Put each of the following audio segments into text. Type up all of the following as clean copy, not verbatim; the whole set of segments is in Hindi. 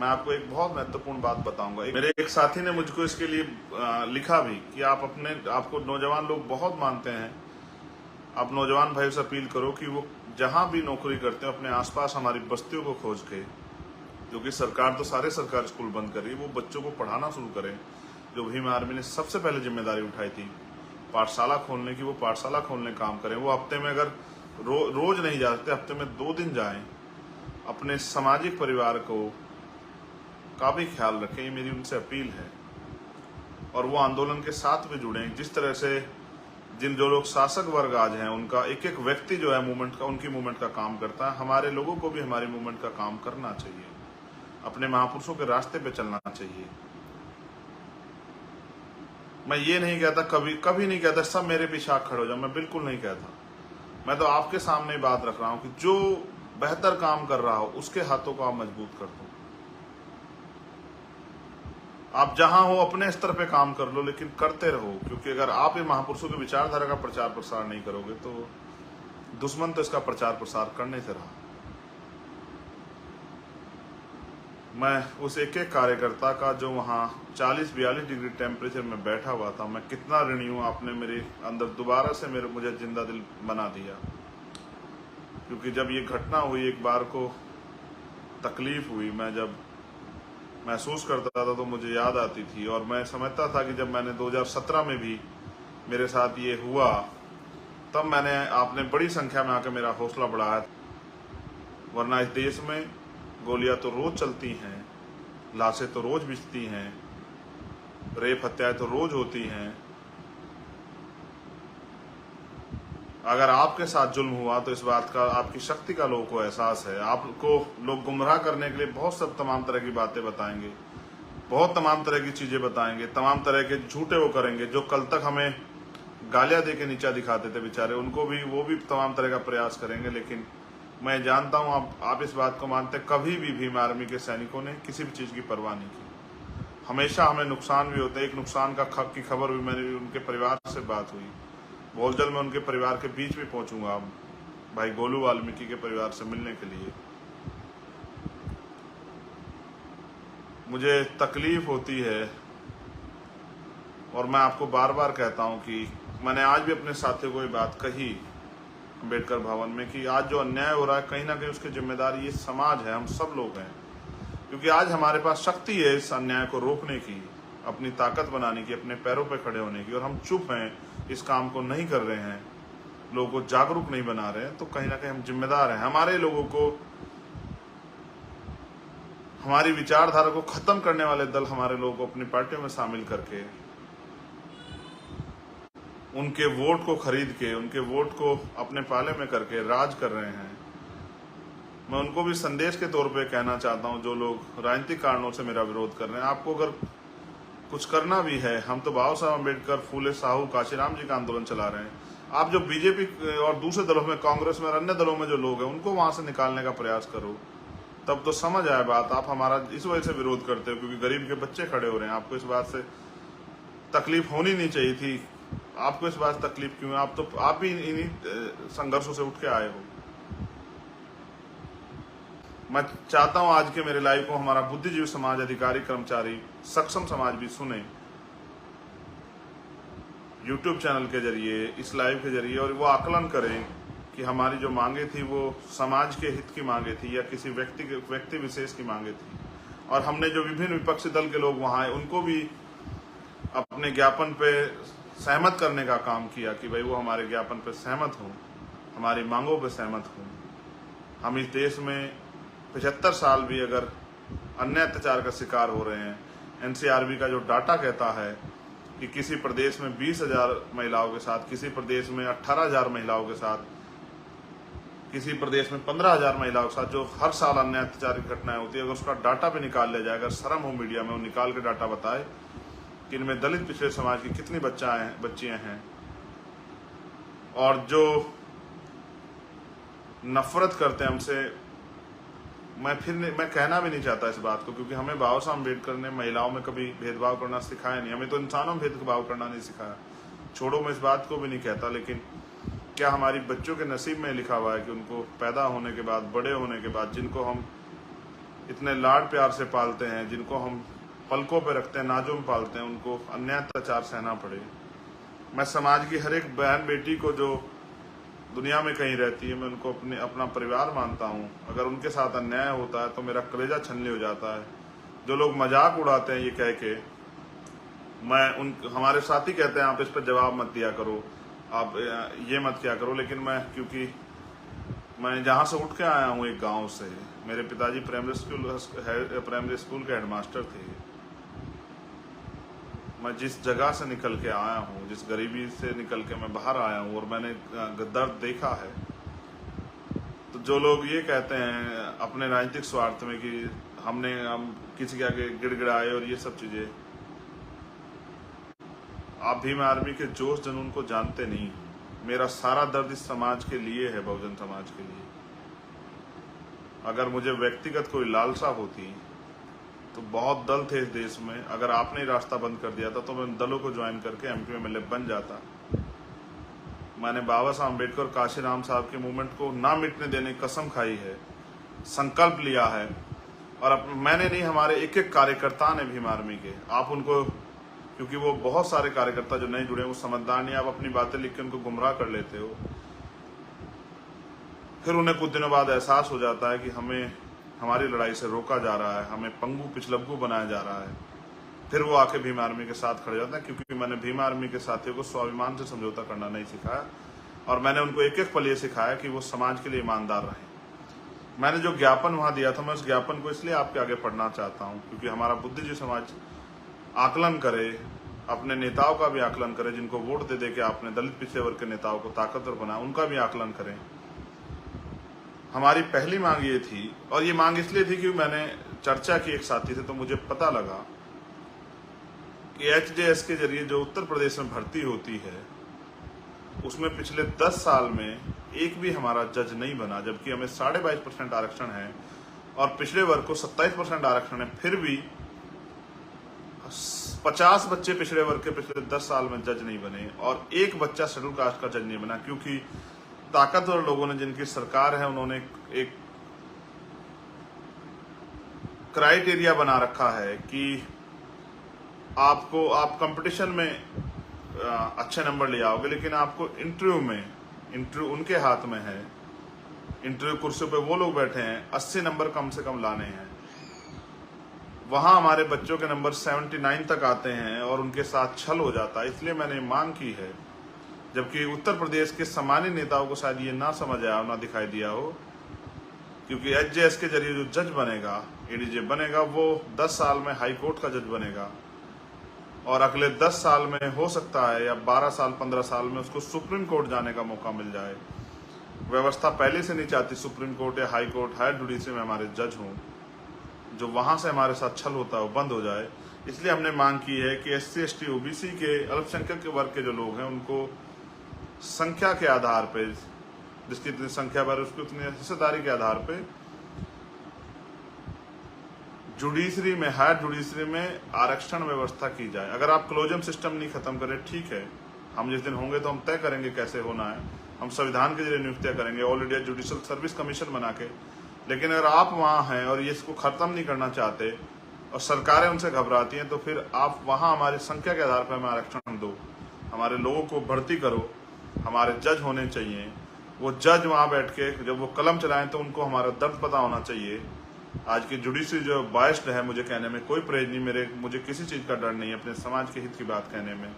मैं आपको एक बहुत महत्वपूर्ण बात बताऊंगा। मेरे एक साथी ने मुझको इसके लिए लिखा भी कि आपको नौजवान लोग बहुत मानते हैं। आप नौजवान भाई से अपील करो कि वो जहां भी नौकरी करते हैं अपने आसपास हमारी बस्तियों को खोज के, क्योंकि सरकार तो सारे सरकारी स्कूल बंद कर रही है, वो बच्चों को पढ़ाना शुरू करें। जो भीम आर्मी ने सबसे पहले जिम्मेदारी उठाई थी पाठशाला खोलने की, वो पाठशाला खोलने काम करें। वो हफ्ते में अगर रोज नहीं जा सकते, हफ्ते में 2 दिन जाएं। अपने सामाजिक परिवार को का भी ख्याल रखें, ये मेरी उनसे अपील है। और वो आंदोलन के साथ भी जुड़े। जिस तरह से जो लोग शासक वर्ग आज हैं, उनका एक एक व्यक्ति जो है मूवमेंट का, उनकी मूवमेंट का काम करता है, हमारे लोगों को भी हमारी मूवमेंट का काम करना चाहिए। अपने महापुरुषों के रास्ते पे चलना चाहिए। मैं ये नहीं कहता, कभी नहीं कहता सब मेरे पीछे खड़े हो जाओ, मैं बिल्कुल नहीं कहता। मैं तो आपके सामने बात रख रहा हूं कि जो बेहतर काम कर रहा हो उसके हाथों को आप मजबूत कर दो। आप जहां हो अपने स्तर पे काम कर लो, लेकिन करते रहो, क्योंकि अगर आप ये महापुरुषों की विचारधारा का प्रचार प्रसार नहीं करोगे तो दुश्मन तो इसका प्रचार प्रसार करने से रहा। मैं उस एक एक कार्यकर्ता का जो वहाँ 40-42 डिग्री टेम्परेचर में बैठा हुआ था, मैं कितना ऋणी हूँ। आपने मेरे अंदर दोबारा से मुझे जिंदा दिल बना दिया। क्योंकि जब ये घटना हुई, एक बार को तकलीफ हुई, मैं जब महसूस करता था तो मुझे याद आती थी। और मैं समझता था कि जब मैंने 2017 में भी मेरे साथ ये हुआ, तब आपने बड़ी संख्या में आकर मेरा हौसला बढ़ाया। वरना इस देश में गोलियां तो रोज चलती हैं, लाशें तो रोज बिछती हैं, रेप हत्याएं तो रोज होती हैं। अगर आपके साथ जुल्म हुआ तो इस बात का, आपकी शक्ति का लोगों को एहसास है। आपको लोग गुमराह करने के लिए बहुत सब तमाम तरह की बातें बताएंगे, बहुत तमाम तरह की चीजें बताएंगे, तमाम तरह के झूठे वो करेंगे। जो कल तक हमें गालियां दे के नीचा दिखाते थे बेचारे, उनको भी वो भी तमाम तरह का प्रयास करेंगे। लेकिन मैं जानता हूं आप इस बात को मानते, कभी भी भीम आर्मी के सैनिकों ने किसी भी चीज की परवाह नहीं की। हमेशा हमें नुकसान भी होते हैं। एक नुकसान की खबर भी मेरी उनके परिवार से बात हुई। बहुत जल्द मैं उनके परिवार के बीच में पहुंचूंगा, भाई गोलू वाल्मीकि के परिवार से मिलने के लिए। मुझे तकलीफ होती है और मैं आपको बार बार कहता हूं कि मैंने आज भी अपने साथियों को ये बात कही अम्बेडकर भवन में कि आज जो अन्याय हो रहा है, कहीं ना कहीं उसकी जिम्मेदारी ये समाज है, हम सब लोग हैं। क्योंकि आज हमारे पास शक्ति है इस अन्याय को रोकने की, अपनी ताकत बनाने की, अपने पैरों पे खड़े होने की, और हम चुप हैं, इस काम को नहीं कर रहे हैं, लोगों को जागरूक नहीं बना रहे हैं। तो कहीं ना कहीं हम जिम्मेदार हैं। हमारे लोगों को, हमारी विचारधारा को खत्म करने वाले दल हमारे लोगों को अपनी पार्टियों में शामिल करके, उनके वोट को खरीद के, उनके वोट को अपने पाले में करके राज कर रहे हैं। मैं उनको भी संदेश के तौर पे कहना चाहता हूं, जो लोग राजनीतिक कारणों से मेरा विरोध कर रहे हैं, आपको अगर कुछ करना भी है, हम तो बाबा साहब अम्बेडकर, फूले साहू, काशीराम जी का आंदोलन चला रहे हैं। आप जो बीजेपी और दूसरे दलों में, कांग्रेस में और अन्य दलों में जो लोग हैं, उनको वहां से निकालने का प्रयास करो, तब तो समझ आए बात। आप हमारा इस वजह से विरोध करते हो क्योंकि गरीब के बच्चे खड़े हो रहे हैं। आपको इस बात से तकलीफ होनी नहीं चाहिए थी। आपको इस बात से तकलीफ क्यों है? आप भी इन्हीं संघर्षों से उठ के आए हो। मैं चाहता हूं आज के मेरे लाइव को हमारा बुद्धिजीवी समाज, अधिकारी, कर्मचारी, सक्षम समाज भी सुने, यूट्यूब चैनल के जरिए, इस लाइव के जरिए, और वो आकलन करें कि हमारी जो मांगे थी वो समाज के हित की मांगे थी या किसी व्यक्ति विशेष की मांगे थी। और हमने जो विभिन्न विपक्षी दल के लोग वहां आए, उनको भी अपने ज्ञापन पे सहमत करने का काम किया कि भाई वो हमारे ज्ञापन पे सहमत हों, हमारी मांगों पे सहमत हों। हम इस देश में 75 साल भी अगर अन्य अत्याचार का शिकार हो रहे हैं, एनसीआरबी का जो डाटा कहता है कि किसी प्रदेश में 20,000 महिलाओं के साथ, किसी प्रदेश में 18,000 महिलाओं के साथ, किसी प्रदेश में 15,000 महिलाओं के साथ जो हर साल अन्य अत्याचार की घटनाएं होती है, अगर उसका डाटा भी निकाल लिया जाए, अगर शर्म हो मीडिया में, वो निकाल के डाटा बताए कि इनमें दलित पिछड़े समाज की कितनी बच्चियां हैं, और जो नफरत करते हैं हमसे। मैं कहना भी नहीं चाहता इस बात को, क्योंकि हमें बाबा साहब अम्बेडकर ने महिलाओं में कभी भेदभाव करना सिखाया नहीं। हमें तो इंसानों में भेदभाव करना नहीं सिखाया। छोड़ो, मैं इस बात को भी नहीं कहता, लेकिन क्या हमारी बच्चों के नसीब में लिखा हुआ है कि उनको पैदा होने के बाद, बड़े होने के बाद, जिनको हम इतने लाड प्यार से पालते हैं, जिनको हम पलकों पे रखते हैं, नाजों में पालते हैं, उनको अन्याय अत्याचार सहना पड़े। मैं समाज की हर एक बहन बेटी को जो दुनिया में कहीं रहती है, मैं उनको अपना परिवार मानता हूँ। अगर उनके साथ अन्याय होता है तो मेरा कलेजा छलनी हो जाता है। जो लोग मजाक उड़ाते हैं ये कह के, हमारे साथी कहते हैं आप इस पर जवाब मत दिया करो, आप ये मत किया करो, लेकिन क्योंकि मैं जहाँ से उठ के आया हूँ एक गांव से, मेरे पिताजी प्राइमरी स्कूल के हेडमास्टर थे। मैं जिस जगह से निकल के आया हूँ, जिस गरीबी से निकल के मैं बाहर आया हूँ, और मैंने दर्द देखा है, तो जो लोग ये कहते हैं अपने राजनीतिक स्वार्थ में कि हम किसी के आगे गिड़गिड़ाए और ये सब चीजें, आप भीम आर्मी के जोश जुनून को जानते नहीं। मेरा सारा दर्द इस समाज के लिए है, बहुजन समाज के लिए। अगर मुझे व्यक्तिगत कोई लालसा होती तो बहुत दल थे इस देश में, अगर आपने रास्ता बंद कर दिया था तो मैं दलों को ज्वाइन करके एमपी एमएलए बन जाता। मैंने बाबा साहब अम्बेडकर, काशीराम साहब के मूवमेंट को ना मिटने देने की कसम खाई है, संकल्प लिया है। और मैंने नहीं, हमारे एक एक कार्यकर्ता ने भीम आर्मी के, आप उनको, क्योंकि वो बहुत सारे कार्यकर्ता जो नहीं जुड़े वो समझदार नहीं, आप अपनी बातें लिख के उनको गुमराह कर लेते हो। फिर उन्हें कुछ दिनों बाद एहसास हो जाता है कि हमें हमारी लड़ाई से रोका जा रहा है, हमें पंगु पिछलग्गू बनाया जा रहा है। फिर वो आके भीम आर्मी के साथ खड़े जाते हैं, क्योंकि मैंने भीम आर्मी के साथियों को स्वाभिमान से समझौता करना नहीं सिखाया, और मैंने उनको एक एक पल ये सिखाया कि वो समाज के लिए ईमानदार रहें। मैंने जो ज्ञापन वहां दिया था, मैं उस ज्ञापन को इसलिए आपके आगे पढ़ना चाहता हूँ क्योंकि हमारा बुद्धिजीवी समाज आकलन करे, अपने नेताओं का भी आकलन करे, जिनको वोट दे के आपने दलित पिछड़े वर्ग के नेताओं को ताकतवर बनाया, उनका भी आकलन करें। हमारी पहली मांग ये थी, और ये मांग इसलिए थी कि मैंने चर्चा की एक साथी से, तो मुझे पता लगा कि एचजेएस के जरिए जो उत्तर प्रदेश में भर्ती होती है उसमें पिछले 10 साल में एक भी हमारा जज नहीं बना, जबकि हमें 22.5% आरक्षण है और पिछड़े वर्ग को 27% आरक्षण है। फिर भी 50 बच्चे पिछड़े वर्ग के पिछले 10 साल में जज नहीं बने, और एक बच्चा शेड्यूल कास्ट का जज नहीं बना, क्योंकि ताकतवर लोगों ने, जिनकी सरकार है, उन्होंने एक क्राइटेरिया बना रखा है कि आप कंपटीशन में अच्छे नंबर ले आओगे, लेकिन आपको इंटरव्यू उनके हाथ में है। इंटरव्यू कुर्सी पे वो लोग बैठे हैं, 80 नंबर कम से कम लाने हैं। वहां हमारे बच्चों के नंबर 79 तक आते हैं और उनके साथ छल हो जाता है। इसलिए मैंने मांग की है, जबकि उत्तर प्रदेश के सामान्य नेताओं को शायद ये ना समझ आया, ना दिखाई दिया हो, क्योंकि एचजेएस के जरिए जो जज बनेगा, एडीजे बनेगा, वो 10 साल में हाई कोर्ट का जज बनेगा, और अगले 10 साल में हो सकता है, या 12 साल 15 साल में उसको सुप्रीम कोर्ट जाने का मौका मिल जाए। व्यवस्था पहले से नहीं चाहती सुप्रीम कोर्ट या हाई कोर्ट, हायर जुडिशरी में हमारे जज हों, जो वहां से हमारे साथ छल होता है वो बंद हो जाए। इसलिए हमने मांग की है कि SC ST OBC के अल्पसंख्यक के वर्ग के जो लोग हैं, उनको संख्या के आधार पे, जिसकी इतनी संख्या बढ़े उसकी उतनी हिस्सेदारी के आधार पे जुडिशरी में, हायर जुडिशरी में आरक्षण व्यवस्था की जाए। अगर आप क्लोजम सिस्टम नहीं खत्म करें, ठीक है, हम जिस दिन होंगे तो हम तय करेंगे कैसे होना है, हम संविधान के जरिए नियुक्तियां करेंगे, all India judicial service commission बना के। लेकिन अगर आप वहां हैं और ये इसको खत्म नहीं करना चाहते और सरकारें उनसे घबराती हैं, तो फिर आप वहां हमारी संख्या के आधार पर हमें आरक्षण दो, हमारे लोगों को भर्ती करो, हमारे जज होने चाहिए। वो जज वहां बैठ के जब वो कलम चलाएं तो उनको हमारा दर्द पता होना चाहिए। आज की जुडिशरी जो बायस्ड है, मुझे कहने में कोई परहेज नहीं, मुझे किसी चीज का डर नहीं है अपने समाज के हित की बात कहने में।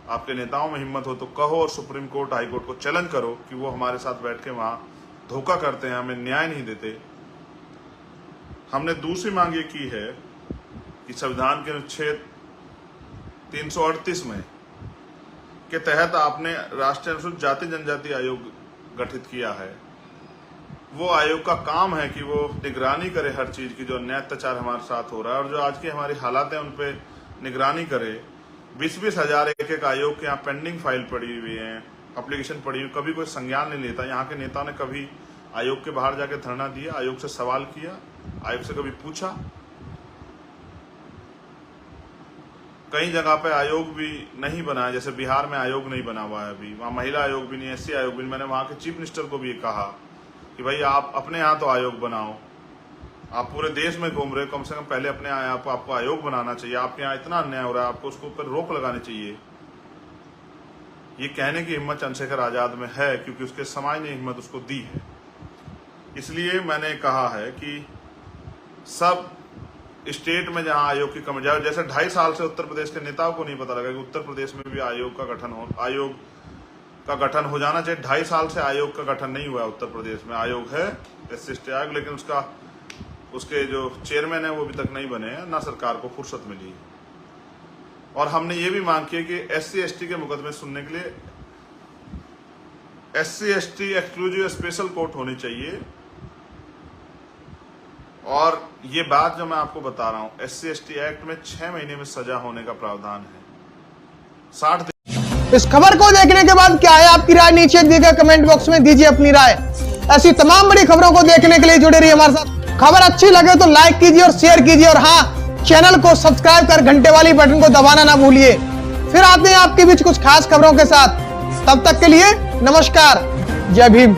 आपके नेताओं में हिम्मत हो तो कहो, और सुप्रीम कोर्ट, हाई कोर्ट को चैलेंज करो कि वो हमारे साथ बैठ के वहां धोखा करते हैं, हमें न्याय नहीं देते। हमने दूसरी मांग ये की है कि संविधान के अनुच्छेद 338 में के तहत आपने राष्ट्रीय अनुसूचित जाति जनजाति आयोग गठित किया है। वो आयोग का काम है कि वो निगरानी करे हर चीज की, जो अन्याय अत्याचार हमारे साथ हो रहा है और जो आज की हमारी हालात है उन पे निगरानी करे। 20-20 हजार एक आयोग के यहाँ पेंडिंग फाइल पड़ी हुई है, एप्लीकेशन पड़ी हुई, कभी कोई संज्ञान नहीं लेता। यहाँ के नेताओं ने कभी आयोग के बाहर जाके धरना दिया, आयोग से सवाल किया, आयोग से कभी पूछा? कई जगह पे आयोग भी नहीं बना है, जैसे बिहार में आयोग नहीं बना हुआ है अभी, वहाँ महिला आयोग भी नहीं, SC आयोग भी नहीं। मैंने वहाँ के चीफ मिनिस्टर को भी ये कहा कि भाई आप अपने यहाँ तो आयोग बनाओ, आप पूरे देश में घूम रहे हो, कम से कम पहले अपने आपको आयोग बनाना चाहिए। आपके यहाँ इतना अन्याय हो रहा है, आपको उसके ऊपर रोक लगानी चाहिए। ये कहने की हिम्मत चंद्रशेखर आजाद में है क्योंकि उसके समाज ने हिम्मत उसको दी है। इसलिए मैंने कहा है कि सब स्टेट में जहां आयोग की कमी जाए, जैसे 2.5 साल से उत्तर प्रदेश के नेताओं को नहीं पता लगा कि उत्तर प्रदेश में भी आयोग का गठन हो जाना चाहिए। 2.5 साल से आयोग का गठन नहीं हुआ उत्तर प्रदेश में। आयोग है SC/ST आयोग, लेकिन उसके जो चेयरमैन है वो अभी तक नहीं बने हैं, ना सरकार को फुर्सत मिली। और हमने ये भी मांग की कि SC/ST के मुकदमे सुनने के लिए SC/ST एक्सक्लूसिव स्पेशल कोर्ट होनी चाहिए। और ये बात जो मैं आपको बता रहा हूं, SC/ST एक्ट में 6 महीने में सजा होने का प्रावधान है। 60 दिन। इस खबर को देखने के बाद क्या है आपकी राय, नीचे दिए गए कमेंट बॉक्स में दीजिए अपनी राय। ऐसी तमाम बड़ी खबरों को देखने के लिए जुड़े रहिए हमारे साथ। खबर अच्छी लगे तो लाइक कीजिए और शेयर कीजिए, और हाँ, चैनल को सब्सक्राइब कर घंटे वाली बटन को दबाना ना भूलिए। फिर आते हैं आपके बीच कुछ खास खबरों के साथ। तब तक के लिए नमस्कार, जय भीम।